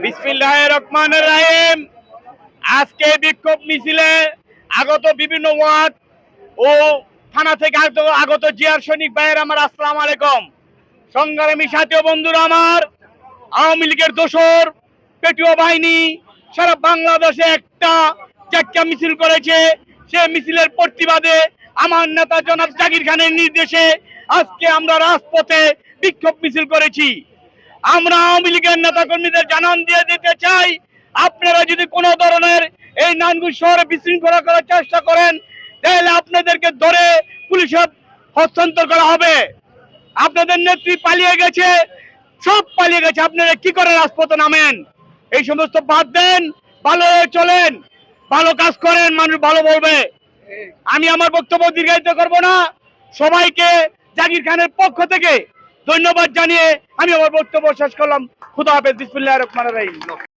বিসমিল্লাহির রহমানির রহিম। আজকে বিক্ষোভ মিছিলে আগত বিভিন্ন ওয়ার্ড ও থানা থেকে আগত জিয়ার সৈনিক ভাইয়ের আমার আসসালামু আলাইকুম। সংগ্রামী সাথী বন্ধুরা আমার, আওয়ামী লীগের দোসর পেটুয়া বাহিনী সারা বাংলাদেশে একটা মিছিল করেছে। সে মিছিলের প্রতিবাদে আমার নেতা জনাব জাকির খানের নির্দেশে আজকে আমরা রাজপথে বিক্ষোভ মিছিল করেছি। আমরা আওয়ামী লীগের নেতা কর্মীদের জানান দিয়ে দিতে চাই, আপনারা যদি কোনো ধরনের এই নারায়ণগঞ্জ শহরে বিশৃঙ্খলা করার চেষ্টা করেন তাহলে আপনাদেরকে ধরে পুলিশে হস্তান্তর করা হবে। আপনাদের নেত্রী পালিয়ে গেছে, সব পালিয়ে গেছে, আপনারা কি করে রাজপথে নামেন? এই সমস্ত বাদ দেন, ভালো চলেন, ভালো কাজ করেন, মানুষ ভালো বলবে। আমি আমার বক্তব্য দীর্ঘায়িত করব না। সবাইকে জাকির খানের পক্ষ থেকে ধন্যবাদ জানিয়ে আমি আমার বক্তব্য শেষ করলাম। খুদা হাফেজ। বিসমিল্লাহির রহমানির রহিম।